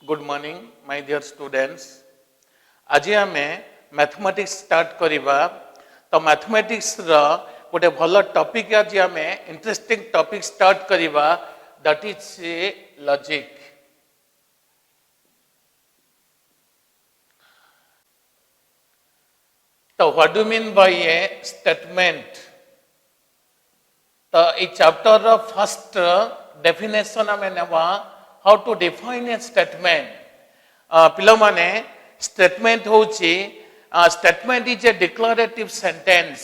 Good morning my dear students. आज आम mathematics start करवा। तो मैथमेटिक्स गोटे भल टॉपिक आज आम इंटरेस्टिंग टॉपिक स्टार्ट करवा, दैट इज लॉजिक। तो what do mean by a statement? तो ये चैप्टर फर्स्ट डेफिनेशन आम नेवा how to define a statement. पिला माने स्टेटमेंट होची statement is a declarative sentence.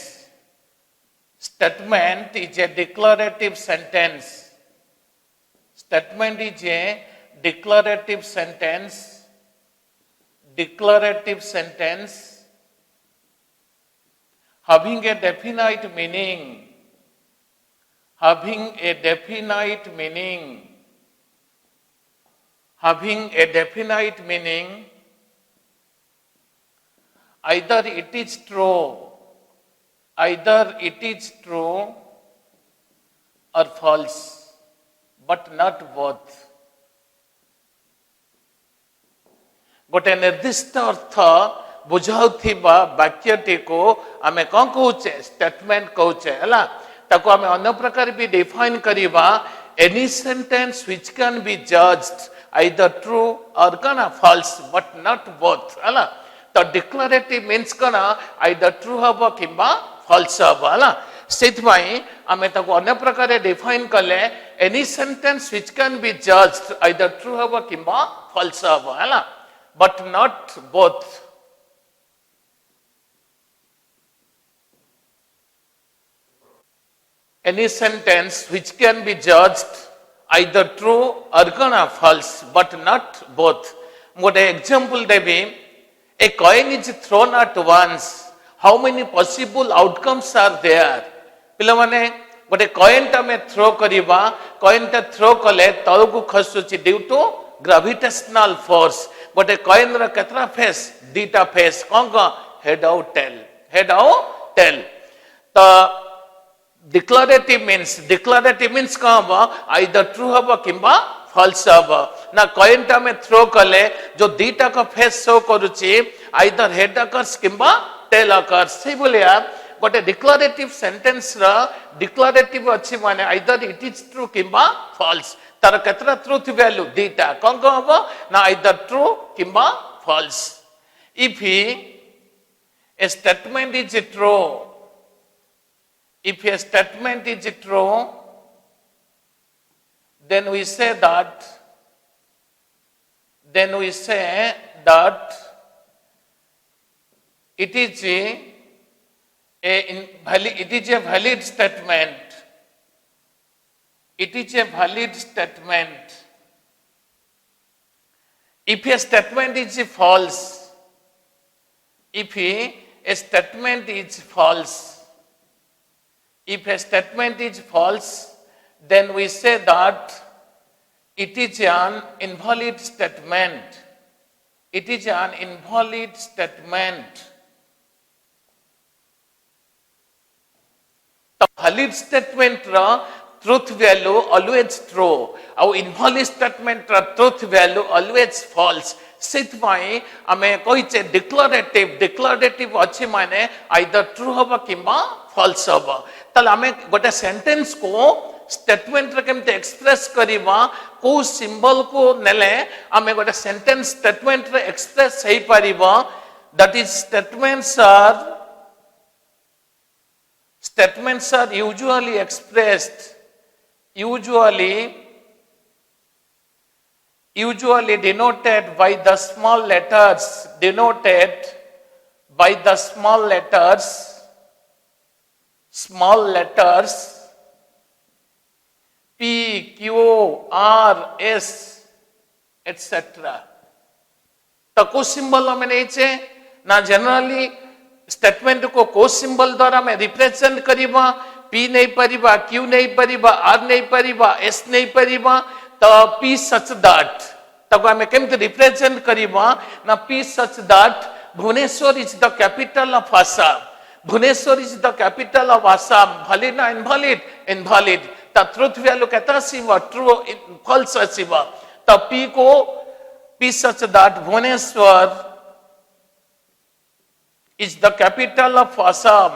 Statement is a declarative sentence. Statement is a declarative sentence. Declarative sentence having a definite meaning. Having a definite meaning. Having a definite meaning, either it is true or false, but not both. गोटे निर्दिष्ट अर्थ बुझाउथिबा वाक्यटी को आमे कौन कहूचे? Statement कहूचे हला। ताको आमे अन्य प्रकार भी डिफाइन करिबा any sentence which can be judged either true or kana false but not both hela। तो डिक्लेरेटिव मीन्स कना either true हबो किबा false हबो हला। सेथ भाई आमे ताको अन्य प्रकार डिफाइन करले any sentence which can be judged either true हबो किबा false हबो हला, but not both। Any sentence which can be judged either true or gonna false but not both। गोटे example Devi. A coin is thrown at once, how many possible outcomes are there? पिला माने गोटे coin ता में throw करिबा, coin ता throw कले तळकु खसुची due to gravitational force. गोटे कॉइन रा केतरा फेस? दीटा फेस। कोन को? हेड आउ टेल। हेड आउ टेल। तो डिक्लेरेटिव मीन्स कौन हम आइदर ट्रू हम किंबा फॉल्स हम ना। कॉइन टा में थ्रो कले जो दीटा का फेस शो करुची आइदर हेड अकर्स किंबा टेल अकर्स। से बोलिया गोटे डिक्लेरेटिव सेंटेंस रा डिक्लेरेटिव अच्छी माने आइदर इट इज ट्रू किंबा फॉल्स। तार केतरा ट्रूथ वैल्यू? दीटा। कौन को हम ना आइदर ट्रू किंबा false. If a statement is true, if a statement is true, then we say that it is a valid statement. It is a valid statement. If a statement is false, if a statement is false, if a statement is false, then we say that it is an invalid statement. It is an invalid statement. The valid statement ra truth value always true, और invalid statement ra truth value always false। सेतपाई आमे कहिचे declarative अच्छी माने either true हबा किंबा false हबा। तल आमे गोटे सेंटेंस को स्टेटमेंट रे केमते एक्सप्रेस करिवा, को सिंबल को नेले आमे गोटे सेंटेंस स्टेटमेंट रे एक्सप्रेस हेई परिबा। That is statements are usually expressed, usually denoted by the small letters, P, Q, R, S, etc. तो को सिंबल में नहीं चे ना। जनरली स्टेटमेंट को सिंबल द्वारा में रिप्रेजेंट करिबा। P नहीं परिबा, Q नहीं परिबा, R नहीं परिबा, S नहीं परिबा। तो P such that तब हमें केमते रिप्रेजेंट करिबा ना। P such that Bhubaneswar is the capital of Assam. Bhubaneswar is the capital of Assam. Valid na invalid? Invalid। ता ट्रुथ वैल्यू कहता सिवा ट्रू फॉल्स सिवा। ता P को P such that Bhubaneswar is the capital of Assam.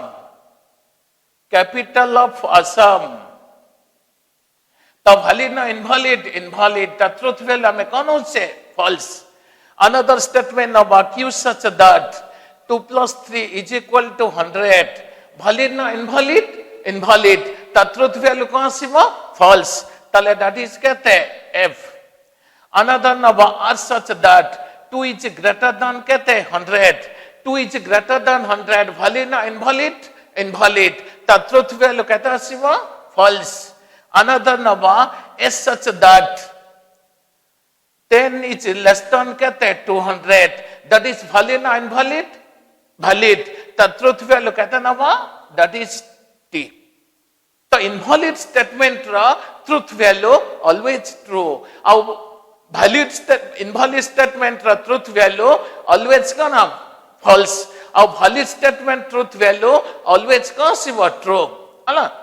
Capital of Assam. The valid na invalid, invalid. The truthful hame kaun hoche? False. Another statement of Q such that 2 plus 3 is equal to 100. Valid na invalid, invalid. The truth value kaun asibo? False. Tale that is kete F. Another number R such that 2 is greater than kete 100. 2 is greater than 100. Valid na invalid, invalid. The truth value kete asibo? False. Another number S such that 10 is less than kete 200. That is valid na invalid? Valid. The truth value kete number? That is T. The invalid statement ra truth value always true. Our invalid statement ra truth value always kana false. Our valid statement truth value always kana true. Ala.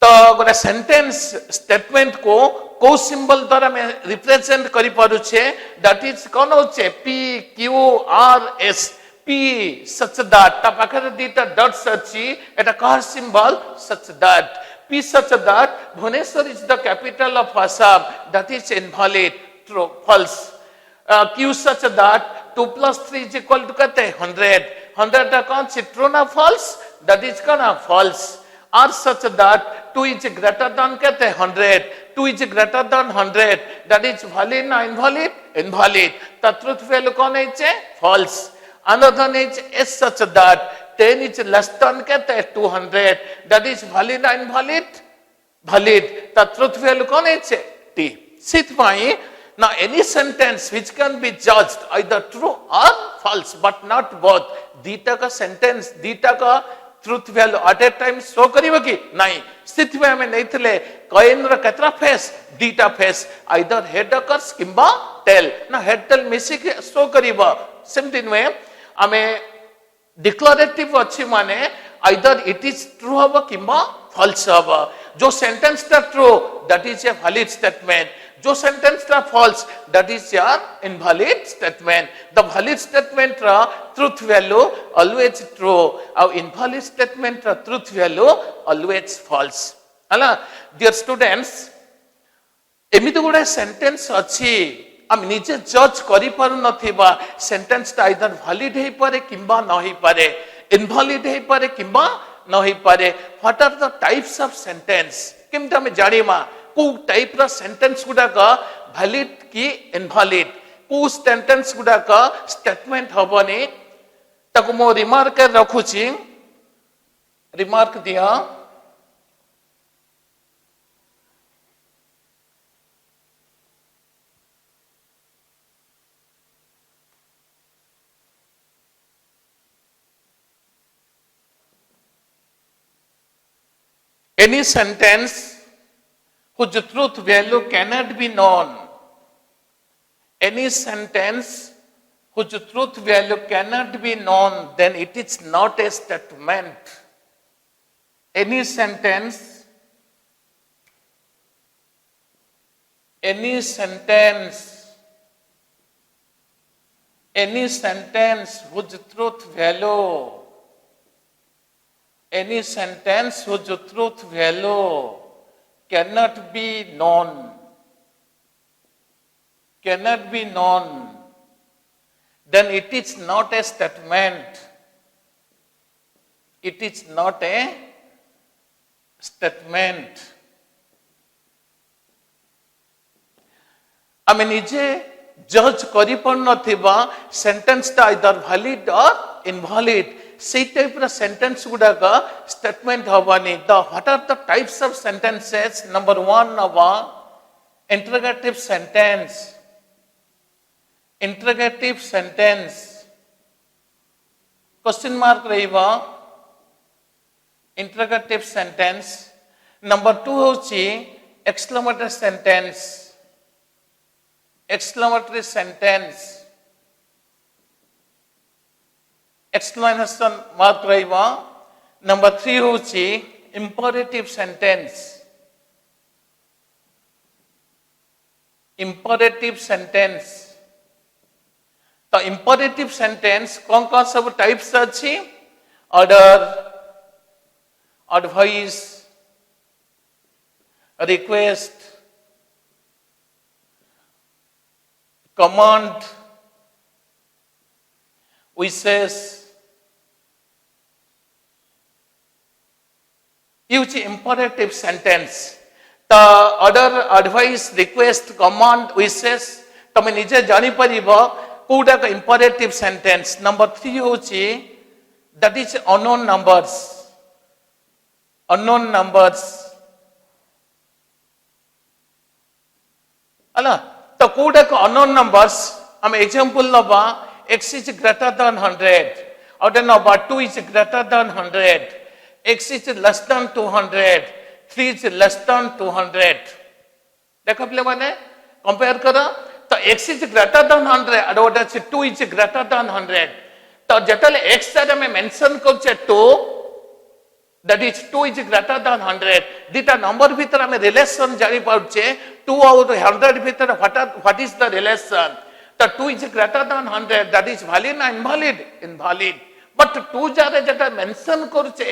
तो गोटे sentence statement को symbol द्वारा में represent करि पारुछे that is कोन होचे P Q R S P such that ता पाखरे दीटा dots अछि एटा कहा symbol such that P such that Bhubaneswar is the capital of Assam. That is invalid, true, false. Q such that 2 plus 3 is equal to kate 100. 100 ता कौन सी true ना false? That is कौन false. R such that 2 is greater than kate 100. 2 is greater than 100. That is valid na invalid? Invalid. The truth value कौन है? False. Another is S such that 10 is less than kate 200. That is valid na invalid? Valid. The truth value कौन है? T. Sit by now any sentence which can be judged either true or false but not both. Dita का sentence, dita का truth value at a time show करिबो कि नहीं स्थिति में हमें नहीं थे कॉइन रा केतरा फेस दीटा फेस आइदर हेड अकर्स किंबा टेल ना हेड टेल मिसी के शो करिबो सेमति नुए हमें डिक्लेरेटिव अछि माने आइदर इट इज ट्रू हबो किंबा फॉल्स हबो जो सेंटेंस ता true that is a valid statement जो सेंटेंस ता false that is your invalid statement the valid statement रा ट्रूथ वैल्यू ऑलवेज ट्रू और इनवैलिड स्टेटमेंट रा ट्रूथ वैल्यू ऑलवेज फॉल्स हला डियर स्टूडेंट्स एमिति गुडा सेंटेंस अछि हम निजे जज करि पारु नथिबा सेंटेंस ता आइदर वैलिड हे पारे किंबा न हे पारे इनवैलिड हे पारे किंबा न हे पारे what are the types of sentence किमता हम जानिमा को टाइप रा सेंटेंस गुडा का वैलिड की इनवैलिड को सेंटेंस गुडा का स्टेटमेंट हबनी ताको मो रिमार्क रखुची रिमार्क दिया any sentence whose truth value cannot be known. Any sentence whose truth value cannot be known, then it is not a statement. Any sentence whose truth value cannot be known, then it is not a statement. It is not a statement. I mean, निजे जज करि पण नथिबा sentence ता either valid और invalid से type रा sentence गुडा का स्टेटमेंट हवानी द what are the types of sentences number 1 नवा इंटरोगेटिव सेंटेंस क्वेश्चन मार्क रहिबा इंटरोगेटिव सेंटेंस नंबर 2 होची एक्सक्लेमेटरी सेंटेंस एक्सप्लेनेशन मार्क रहिबा नंबर 3 होची इंपेरेटिव सेंटेंस तो इंपरेटिव सेंटेंस कौन सब टाइप्स अच्छी ऑर्डर एडवाइस रिक्वेस्ट कमांड विशेष यूज इंपरेटिव सेंटेंस तो ऑर्डर एडवाइस रिक्वेस्ट कमांड विशेष तुम निजे जानी परिबो कोडा का इंपरेटिव सेंटेंस नंबर 3 होची दैट इज अननोन नंबर्स अला तो कोडा का अननोन नंबर्स हम एग्जांपल नबा x is greater than 100 or then नबा 2 is greater than 100 x is less than 200 3 is less than 200 देखो प्ले माने कंपेयर करो तो x is greater than 100 और what is 2 is greater than 100 तो जतले x सारे में मेंशन करछे 2 that is 2 is greater than 100 दिटा number भीतर हमें रिलेशन जानी पड़छे 2 और 100 भीतर what is the relation तो 2 is greater than 100 that is valid or invalid but 2 जारे जटा मेंशन करछे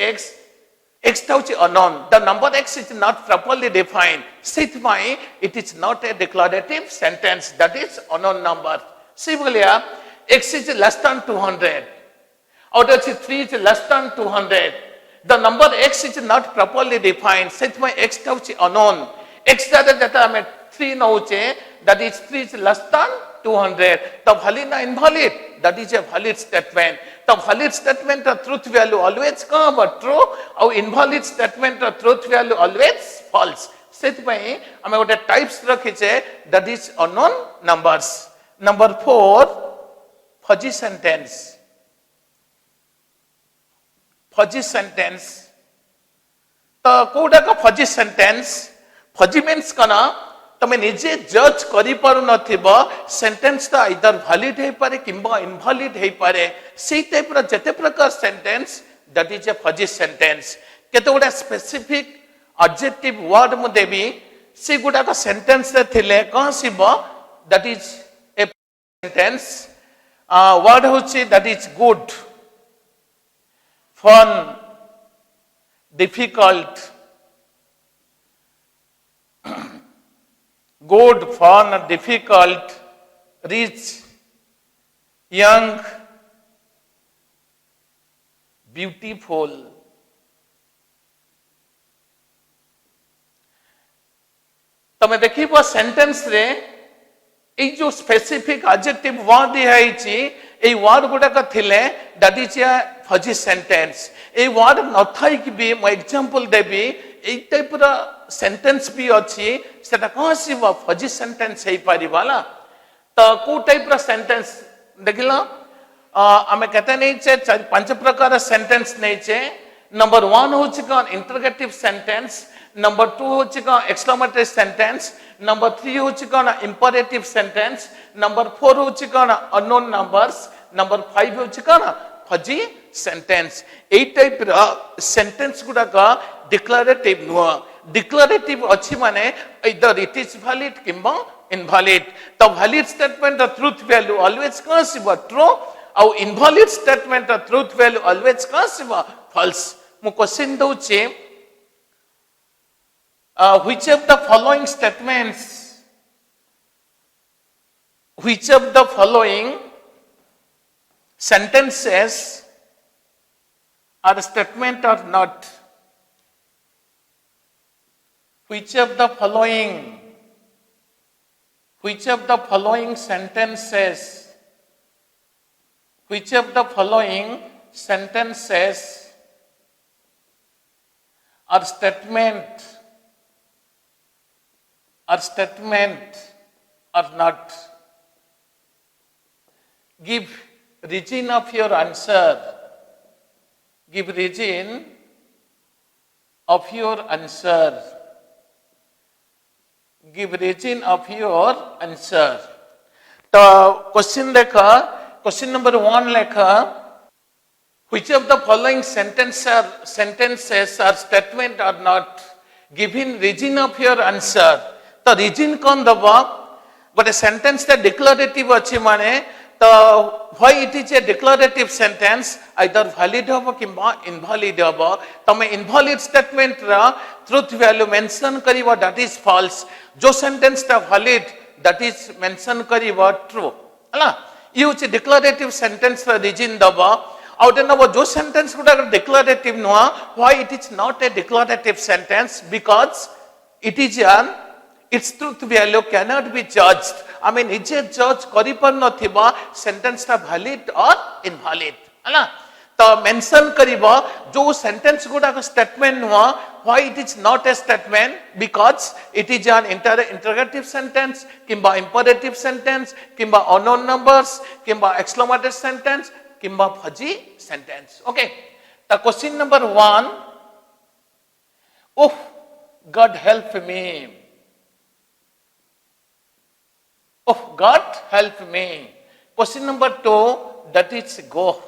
x touch unknown the number x is not properly defined sithmai it is not a declarative sentence that is unknown number similarly x is less than 200 or that is 3 is less than 200 the number x is not properly defined sithmai x touch unknown x jata ame 3 nauche that is 3 is less than 200 the valid or invalid that is a valid statement the valid statement of truth value always come but true or invalid statement of truth value always false seth pai ame ote types rakhiche that is unknown numbers number 4 fuzzy sentence तो कोडा का fuzzy sentence fuzzy means कना तमे निजे जज करि पारु नथिबो sentence ता either valid हे पारे किंबा इनवैलिड हे पारे सेही टाइप रा जते प्रकार sentence that is a fuzzy sentence केते गुडा स्पेसिफिक एडजेक्टिव वर्ड मु देबी से गुडा का सेंटेंस रे थिले कहसिबो that is a sentence word होची that is good fun difficult good fun difficult rich young beautiful तमे देखिबो सेंटेंस रे ए जो स्पेसिफिक एडजेक्टिव वर्ड दिहाइची ए वर्ड गुडा का थिले that is a fuzzy sentence ए वर्ड न थाई कि भी म एग्जांपल देबी ए टाइप रा सेंटेंस भी अछि सेटा कहसिबो फजी सेंटेंस हे परिवाला तो को टाइप रा सेंटेंस देखिला हमें कहते नहीं छे पांच प्रकार सेंटेंस नहीं छे नंबर 1 होछि कोन इंटरोगेटिव सेंटेंस नंबर 2 होछि कोन एक्सक्लेमेटरी सेंटेंस नंबर 3 होछि कोन इंपरेटिव सेंटेंस नंबर 4 होछि कोन अननोन नंबर्स नंबर 5 होछि कोन फजी सेंटेंस ए टाइप रा सेंटेंस गुडा का डिक्लेरेटिव नो डिक्लेरेटिव अछि माने इधर इट इज वैलिड किंबा invalid the valid statement the truth value always कहसिबो ट्रू और invalid statement the truth value always कहसिबो फॉल्स मु क्वेश्चन दोचे which of the following statements which of the following sentences are statement or not which of the following sentences which of the following sentences are statement or not give reason of your answer give reason of your answer give reason of your answer तो question देखा question number 1 लेखा which of the following sentences are statement or not giving reason of your answer तो reason कौन दबा गोटे sentence ता declarative अछि माने तो why it is a declarative sentence either valid होबो किंबा invalid होबो तमे invalid statement रा truth value mention करिवो that is false जो sentence ता valid that is mention करिवो true हला use declarative sentence रा reason दबो out न वो जो sentence गुडा declarative नुआ why it is not a declarative sentence because it is an its truth value cannot be judged. I mean, निजे judge करी पर न थिबा sentence ता valid or invalid, है ना? तो mention करीबा जो sentence गुड़ा का statement हुआ, why it is not a statement? Because it is an interrogative sentence, किंबा imperative sentence, किंबा unknown numbers, किंबा exclamatory sentence, किंबा fuzzy sentence. Okay. तो question number 1. Oh, God help me. Oh, God help me. Question number 2, that is go.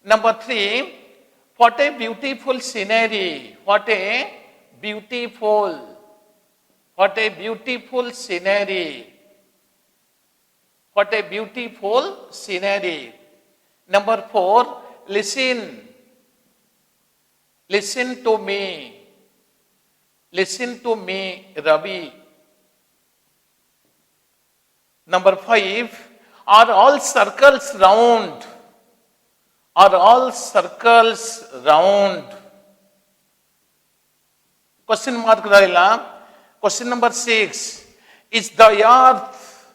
Number 3, what a beautiful scenery. What a beautiful scenery. What a beautiful scenery. Number 4, listen. Listen to me. Listen to me, Ravi. Number 5, are all circles round? Are all circles round? Question mark rahila. Question number 6, is the earth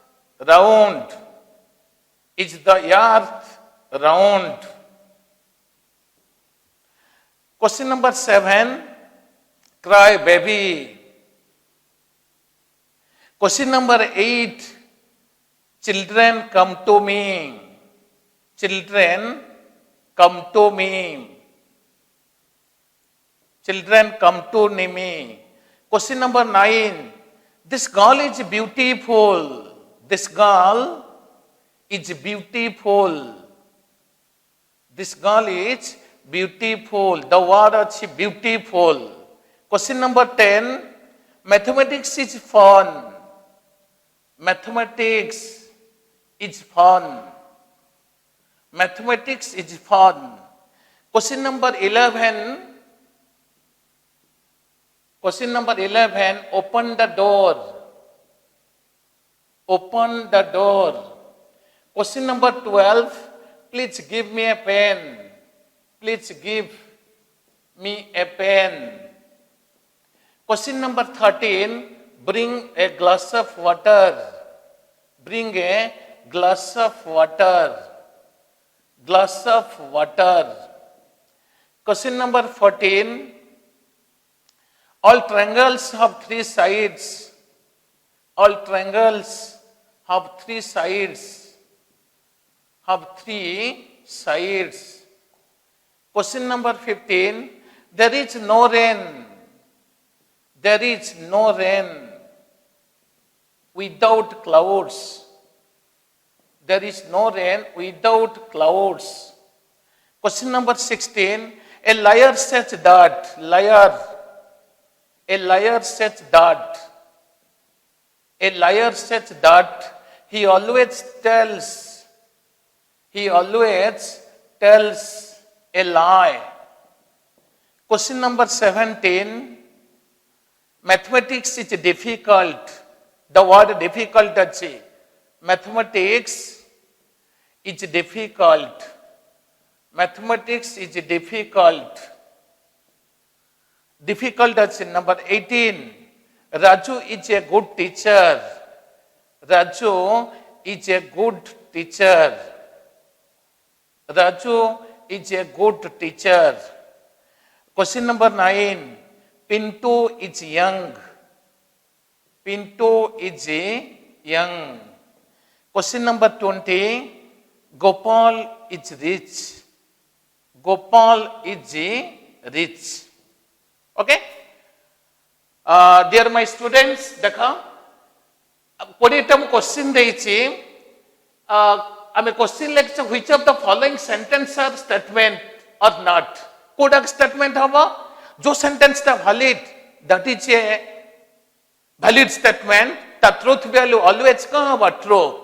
round? Is the earth round? Question number 7, cry baby. Question number 8, children come to me. Children come to me. Children come to me. Question number 9, this girl is beautiful. This girl is beautiful. This girl is beautiful. The word is beautiful. Question number 10, mathematics is fun. Mathematics is fun. Mathematics is fun. Question number 11. Question number 11. Open the door. Open the door. Question number 12. Please give me a pen. Please give me a pen. Question number 13. Bring a glass of water. Bring a glass of water. Glass of water. Question number 14. All triangles have 3 sides. All triangles have 3 sides. Have 3 sides. Question number 15. There is no rain. There is no rain without clouds. There is no rain without clouds. Question number 16. A liar says that. Liar. A liar says that. A liar says that. He always tells. He always tells a lie. Question number 17. Mathematics is difficult. The word difficult achi. Mathematics is difficult. Mathematics is difficult. Difficult achi. Number 18. Raju is a good teacher. Raju is a good teacher. Raju is a good teacher. Question number 9. Pintu is young. Pintu is young. Question number 20. Gopal is rich. Gopal is rich. Okay? Dear my students, dekha. Podium question deyichi. I question like which of the following sentence are statement or not? Kodak statement haba. जो sentence ta valid, that is a valid statement. The truth value always come about true.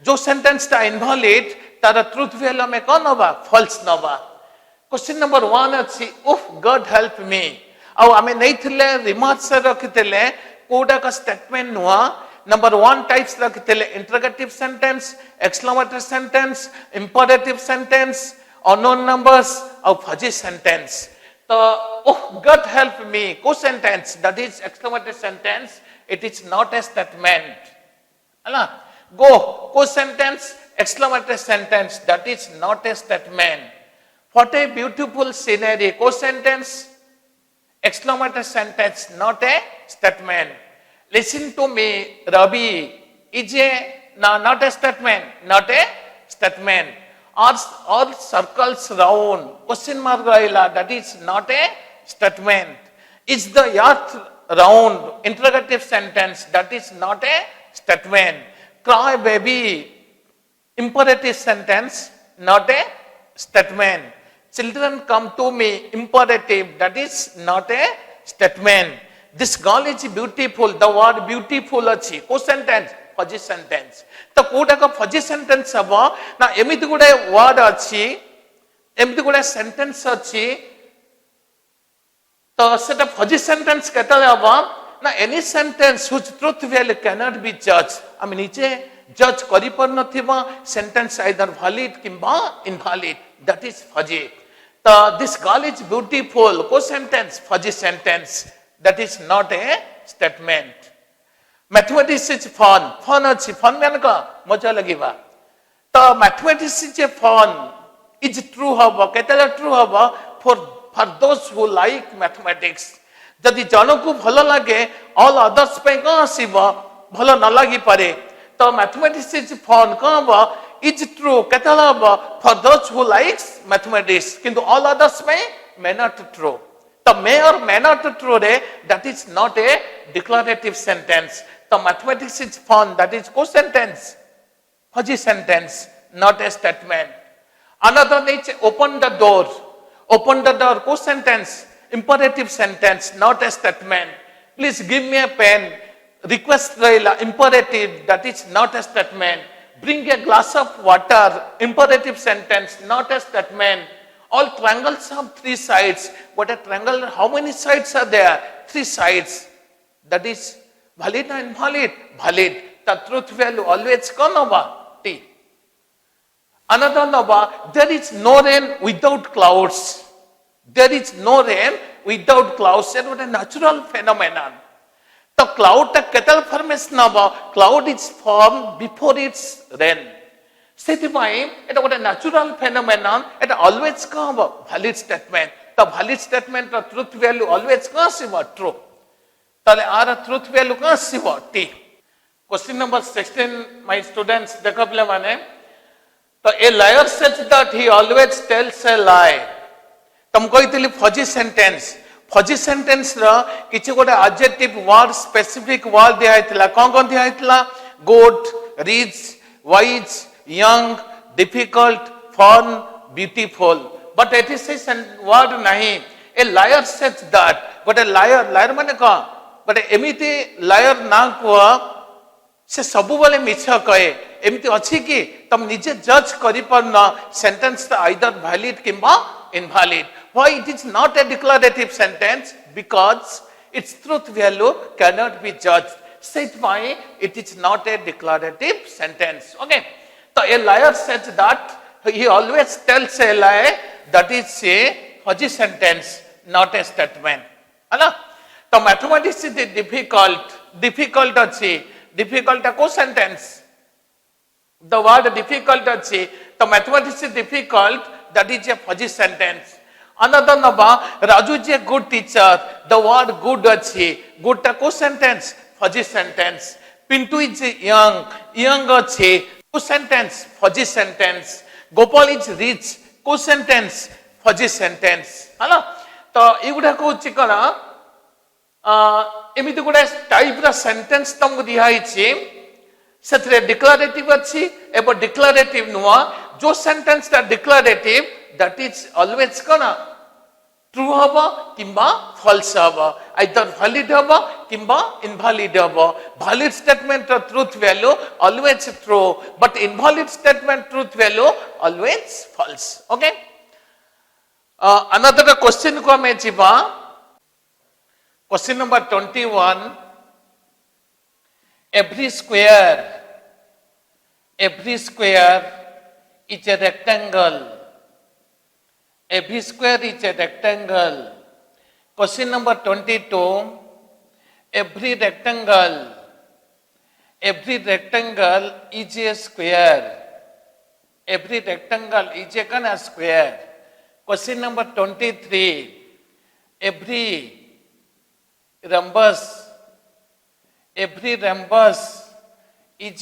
जो sentence टा invalid तार truth value हमें कौन नबा false नबा question number 1 अछि उफ गॉड हेल्प मी आ हमें नहीं थिले रिमार्क्स रखितले कोडा का स्टेटमेंट नुआ नंबर 1 टाइप्स रखितले interrogative sentence exclamatory sentence imperative sentence unknown numbers और फजी सेंटेंस तो oh God help me co sentence that is exclamatory sentence it is not a statement ala go co sentence exclamatory sentence that is not a statement what a beautiful scenery co sentence exclamatory sentence not a statement listen to me Ravi is a no, not a statement not a statement all circles round question mark rahila that is not a statement is the earth round interrogative sentence that is not a statement cry baby imperative sentence not a statement children come to me imperative that is not a statement this girl is beautiful the word beautiful achi co sentence fuzzy sentence तो कोडा का fuzzy sentence अब ना एमिति गुडे word अछि एमिति गुडे सेंटेंस अछि तो सेटा फजी सेंटेंस केतले अब ना any sentence which truth value can not be जज हम नीचे जज करि पर नथिबा सेंटेंस आइदर वैलिड किंबा इनवैलिड दैट इज फजी तो दिस गर्ल इज ब्यूटीफुल को sentence fuzzy sentence that is not a statement mathematics is fun fun अच्छी फन मैंने कहा मजा लगेगा तो mathematics is fun is true हम केतले ट्रू हम for those who like mathematics जदि जन को भल लगे ऑल अदर्स पे कौन आसीबो भल न लगी पारे तो मैथमेटिक्स इज फन कौन इज ट्रू केतले हम for those who likes mathematics किंतु ऑल अदर्स पे मे नॉट ट्रू तो मे और may not true रे that is not a declarative sentence तो mathematics is fun that is co sentence fuzzy sentence not a statement another is open the door co sentence imperative sentence not a statement please give me a pen request rahila imperative that is not a statement bring a glass of water imperative sentence not a statement all triangles have 3 sides but a triangle how many sides are there 3 sides that is valid and invalid valid the truth value always come over t another number there is no rain without clouds there is no rain without clouds it is a natural phenomenon the cloud ta ketal formation of cloud is formed before its rain ସେଥିପାଇଁ ଏଟା ଗୋଟେ natural phenomenon ଏଟା always କଣ ହବ valid statement ତ valid statement ର truth value always କଣ ଆସିବ ଟ୍ରୁ ତାହେଲେ ଆର ଟ୍ରୁଥ ଭ୍ୟାଲୁ କଣ ଆସିବ ଟି क्वेश्चन नंबर 16 माय स्टूडेंट्स देखो पिले माने तो a liar says that he always tells a lie तुम कहितली फजी सेंटेंस रो किछि गोटे एडजेक्टिव वर्ड स्पेसिफिक वर्ड दिया हैतला कोन दिया हैतला good rich wise young difficult fun beautiful but it is a word nahi a liar says that but a liar mane ka but emiti liar na ko se sabu bale micha kahe emiti achi ki tum nije judge kari parna sentence either valid kimba invalid why it is not a declarative sentence because its truth value cannot be judged said why it is not a declarative sentence okay so a liar says that he always tells a lie that is a fuzzy sentence not a statement है तो mathematics is difficult अच्छी difficult को sentence the word difficult अच्छी तो mathematics is difficult that is a fuzzy sentence another naba Raju is a good teacher the word good अच्छी good को sentence fuzzy sentence Pintu is young अच्छी co sentence fuzzy sentence Gopal is rich co sentence fuzzy sentence है तो एगुडा को चिकना एमिति गुडा type रा सेंटेंस तुमको दिया हिची सेथरे डिक्लेरेटिव अच्छी एबो डिक्लेरेटिव नुआ जो सेंटेंस ता डिक्लेरेटिव दैट इज ऑलवेज कना ट्रू हम किंबा फॉल्स हम आइदर वैलिड हम किंबा इनवैलिड हम valid statement truth value always true but invalid statement truth value always false okay another question को हमें जीवा question number 21 every square is a rectangle. Every square is a rectangle. Question number 22. Every rectangle is a square. Every rectangle is a square. Question number 23. Every rhombus is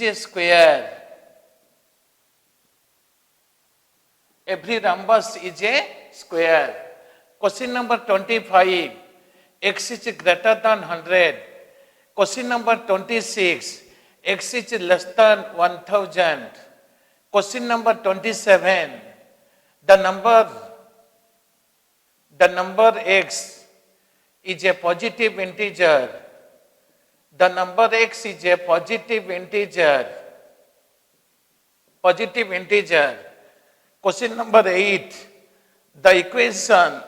a square. Every rhombus is a square. Question number 25. X is greater than 100. Question number 26. X is less than 1000. Question number 27. The number x is a positive integer. The number x is a positive integer. Positive integer. Question number 8. The equation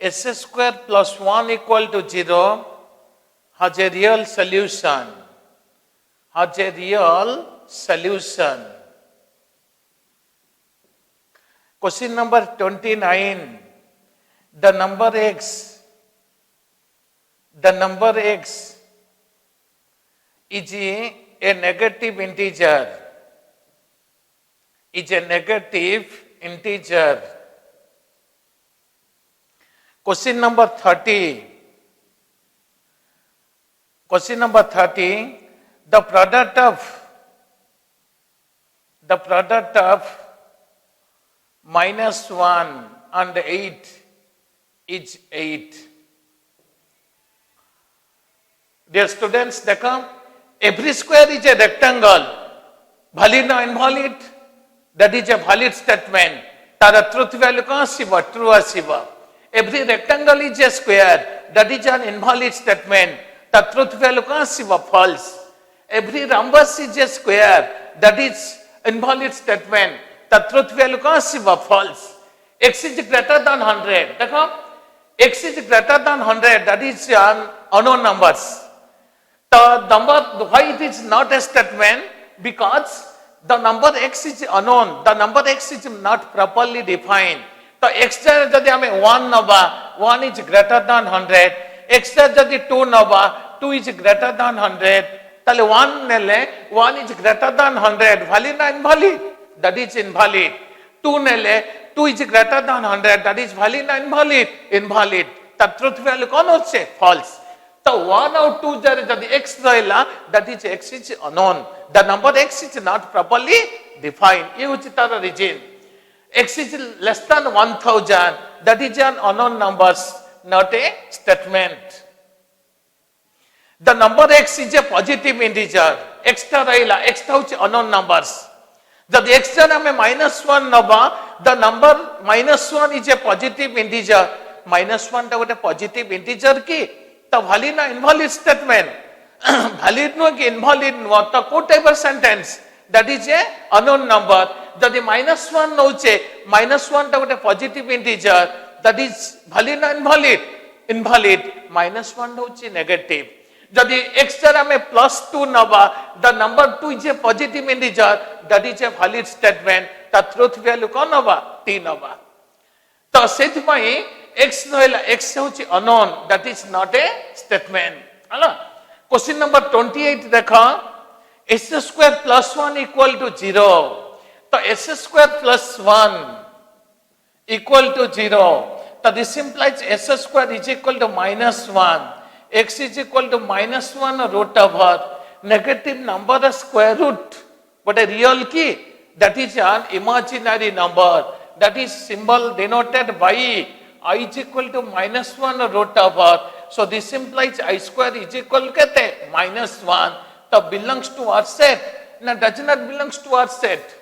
s square plus 1 equal to 0 has a real solution. Question number 29. The number x is a negative integer. Question number 30. The product of minus 1 and 8 is 8. Dear students, देखो every square is a rectangle. Valid or invalid? That is a valid statement. Tara truth value कहाँ सिवा? True आसिवा. Every rectangle is a square. That is an invalid statement. Tara truth value कहाँ सिवा? False. Every rhombus is a square. That is invalid statement. Tara truth value कहाँ सिवा? False. X is greater than 100. देखो x is greater than 100. That is an unknown numbers. The number, why it is not a statement? Because the number x is unknown. The number x is not properly defined. So x जदि हमें 1 नबा 1 is greater than 100. x जदि 2 नबा 2 is greater than 100. ताले 1 नेले 1 is greater than 100. Valid or invalid? That is invalid. 2 नेले 2 is greater than 100. That is valid or invalid? Invalid. The truth value कौन होच्छे? False. So 1 or 2 जदि x रहेला, that is x is unknown. The number x is not properly defined. ये होच्छे तारा reason. X is less than 1000. That is an unknown numbers, not a statement. The number x is a positive integer. X टा रहेला, x टा होच्छे unknown numbers. जदि x टा हमें -1 नबा, the number -1 is a positive integer. -1 टा गोटे positive integer की तो valid ना invalid statement. Valid नो कि invalid नो तो को type of sentence? That is a unknown number. जदि -1 नौचे -1 टा गोटे positive integer. That is valid ना invalid? Invalid. -1 नौचे negative. जदि x टा हमें +2 नबा, the number 2 is a positive integer. That is a valid statement. ता truth value कौन नबा? t नबा. तो सेठ में x नहला x होची unknown. That is not a statement. है Question number 28 देखा. S square plus 1 equal to 0. तो s square plus 1 equal to 0. So this implies s square is equal to -1. X is equal to -1 root over negative number square root. But a real key, that is an imaginary number. That is symbol denoted by I is equal to -1 root over. So this implies I square is equal to -1. So belongs to our set. Now does not belongs to our set.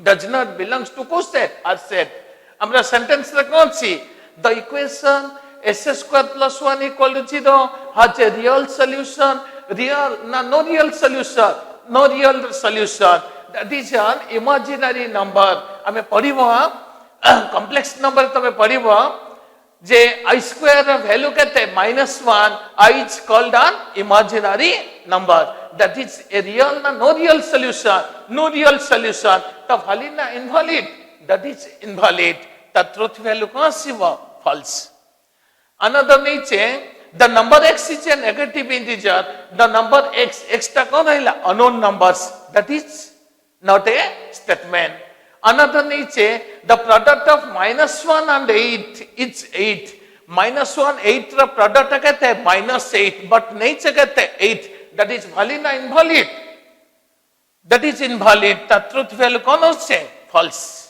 Does not belongs to whose set? Our set. हमरा sentence रे कोन छी the equation s square plus 1 equal to 0 has a real solution no real solution no real solution that is an imaginary number हमें पढ़िबो complex number तमे पढ़िबो जे I square ର value केते -1 I is called an imaginary number that is a real no real solution तो valid ना invalid that is invalid the truth value कौन सी वो false another नीचे the number x is a negative integer the number x टा कौन है unknown numbers that is not a statement another नीचे the product of -1 and 8 is 8 -1 8 रा product कहते हैं -8 but नीचे कहते हैं 8 that is valid ना invalid that is invalid the truth value कौन होते false